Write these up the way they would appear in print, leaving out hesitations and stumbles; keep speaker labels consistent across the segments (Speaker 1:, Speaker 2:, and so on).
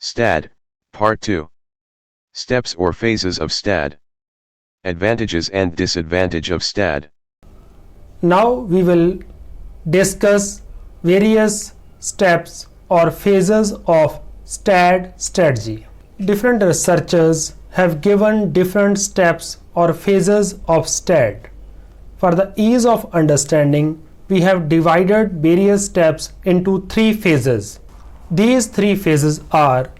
Speaker 1: STAD, Part 2. Steps or phases of STAD. Advantages and disadvantage of STAD.
Speaker 2: Now we will discuss various steps or phases of STAD strategy. Different researchers have given different steps or phases of STAD. For the ease of understanding, we have divided various steps into 3 phases. These 3 phases are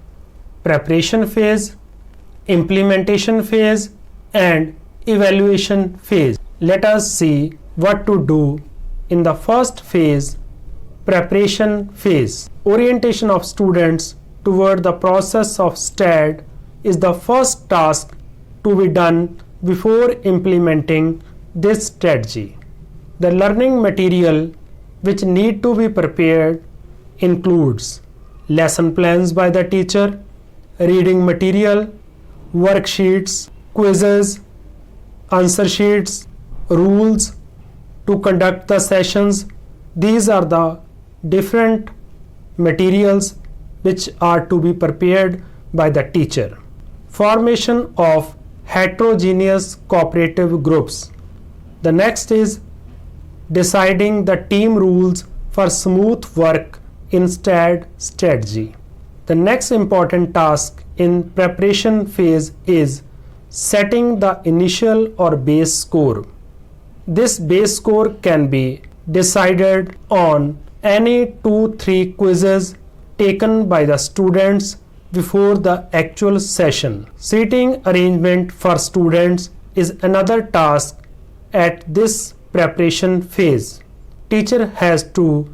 Speaker 2: preparation phase, implementation phase, and evaluation phase. Let us see what to do in the first phase, preparation phase. Orientation of students toward the process of STAD is the first task to be done before implementing this strategy. The learning material which need to be prepared includes lesson plans by the teacher, reading material, worksheets, quizzes, answer sheets, rules to conduct the sessions. These are the different materials which are to be prepared by the teacher. Formation of heterogeneous cooperative groups. The next is deciding the team rules for smooth work in STAD strategy. The next important task in preparation phase is setting the initial or base score. This base score can be decided on any 2-3 quizzes taken by the students before the actual session. Seating arrangement for students is another task at this preparation phase. Teacher has to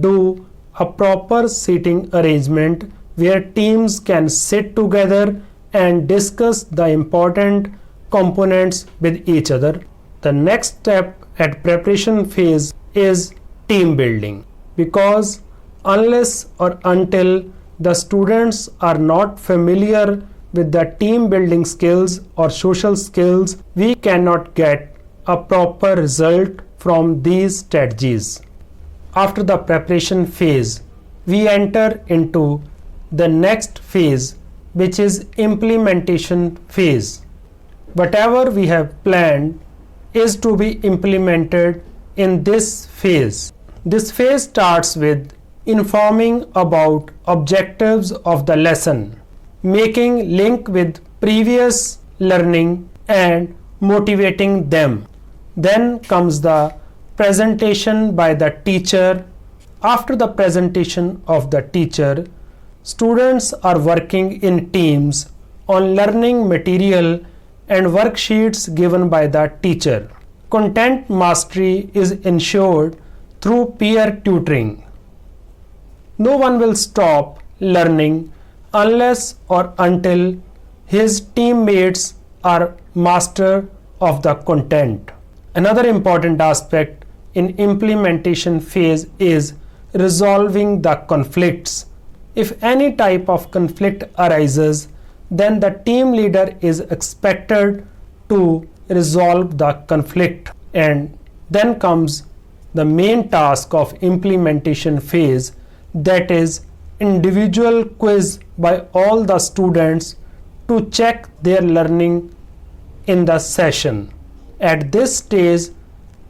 Speaker 2: do a proper seating arrangement where teams can sit together and discuss the important components with each other. The next step at preparation phase is team building, because unless or until the students are not familiar with the team building skills or social skills, we cannot get a proper result from these strategies. After the preparation phase, we enter into the next phase, which is implementation phase. Whatever we have planned is to be implemented in this phase. This phase starts with informing about objectives of the lesson, making link with previous learning and motivating them. Then comes the presentation by the teacher. After the presentation of the teacher, students are working in teams on learning material and worksheets given by the teacher. Content mastery is ensured through peer tutoring. No one will stop learning unless or until his teammates are master of the content. Another important aspect in implementation phase is resolving the conflicts. If any type of conflict arises, then the team leader is expected to resolve the conflict. And then comes the main task of implementation phase, that is individual quiz by all the students to check their learning in the session. At this stage,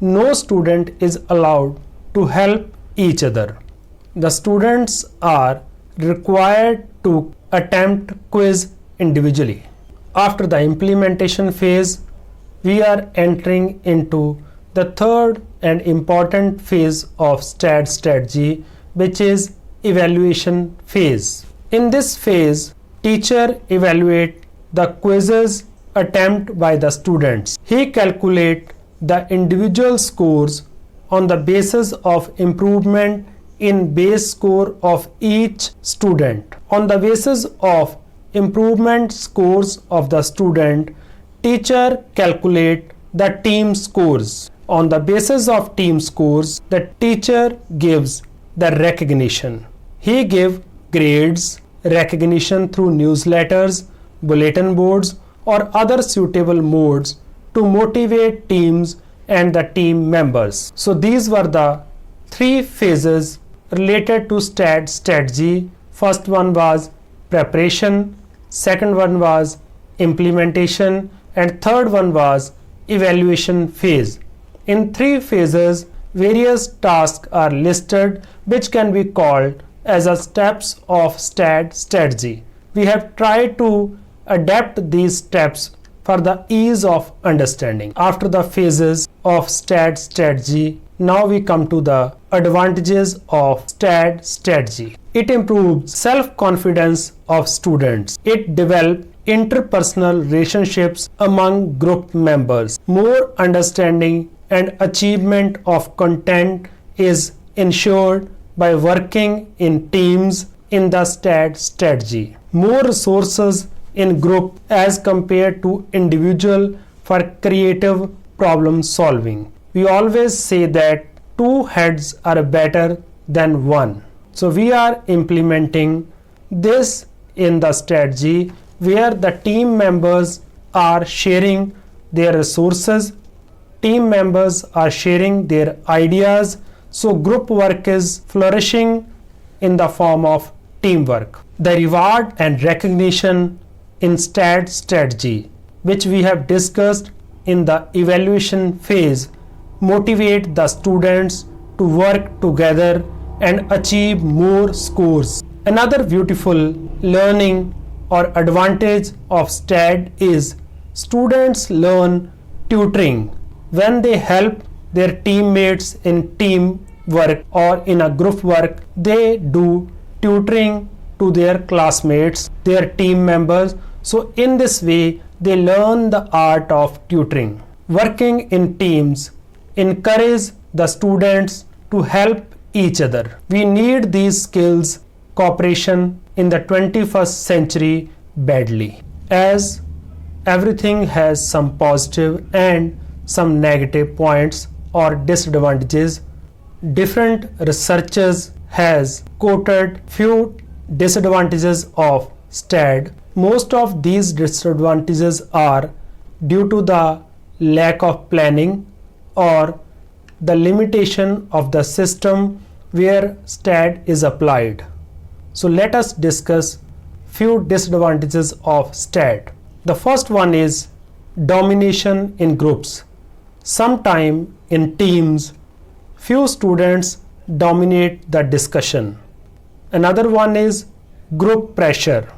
Speaker 2: no student is allowed to help each other. The students are required to attempt quiz individually. After the implementation phase, we are entering into the third and important phase of STAD strategy, which is evaluation phase. In this phase, teacher evaluates the quizzes attempt by the students. He calculates the individual scores on the basis of improvement in base score of each student. On the basis of improvement scores of the student, teacher calculate the team scores. On the basis of team scores, the teacher gives the recognition. He gives grades, recognition through newsletters, bulletin boards, or other suitable modes to motivate teams and the team members. So these were the 3 phases related to STAD strategy. First one was preparation, second one was implementation, and third one was evaluation phase. In 3 phases, various tasks are listed which can be called as a steps of STAD strategy. We have tried to adapt these steps for the ease of understanding. After the phases of STAD strategy, now we come to the advantages of STAD strategy. It improves self-confidence of students. It develops interpersonal relationships among group members. More understanding and achievement of content is ensured by working in teams in the STAD strategy. More resources in group as compared to individual for creative problem solving. We always say that 2 heads are better than 1. So we are implementing this in the strategy where the team members are sharing their resources, team members are sharing their ideas, so group work is flourishing in the form of teamwork. The reward and recognition in STAD strategy, which we have discussed in the evaluation phase, motivate the students to work together and achieve more scores. Another beautiful learning or advantage of STAD is students learn tutoring. When they help their teammates in team work or in a group work, they do tutoring to their classmates, their team members. So in this way, they learn the art of tutoring. Working in teams encourage the students to help each other. We need these skills, cooperation in the 21st century badly, as everything has some positive and some negative points or disadvantages. Different researchers has quoted few disadvantages of STAD. Most of these disadvantages are due to the lack of planning or the limitation of the system where STAD is applied. So let us discuss few disadvantages of STAD. The first one is domination in groups. Sometime in teams, few students dominate the discussion. Another one is group pressure.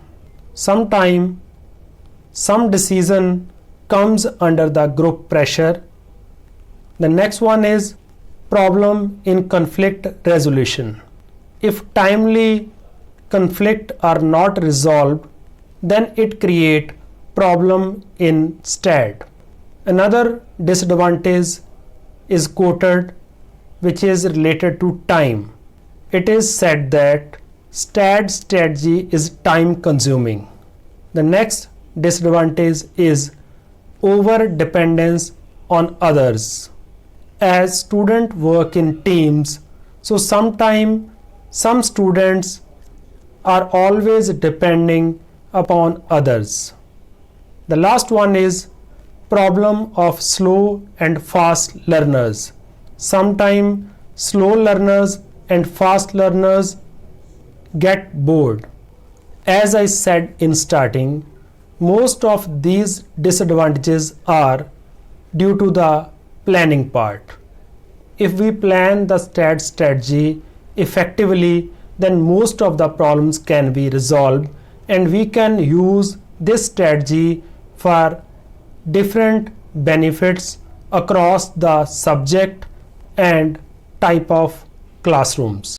Speaker 2: Sometime some decision comes under the group pressure. The next one is problem in conflict resolution. If timely conflict are not resolved, then it create problem in STAD. Another disadvantage is quoted, which is related to time. It is said that STAD strategy is time consuming. The next disadvantage is over dependence on others. As students work in teams, so sometimes some students are always depending upon others. The last one is problem of slow and fast learners. Sometimes slow learners and fast learners get bored. As I said in starting, most of these disadvantages are due to the planning part. If we plan the STAD strategy effectively, then most of the problems can be resolved, and we can use this strategy for different benefits across the subject and type of classrooms.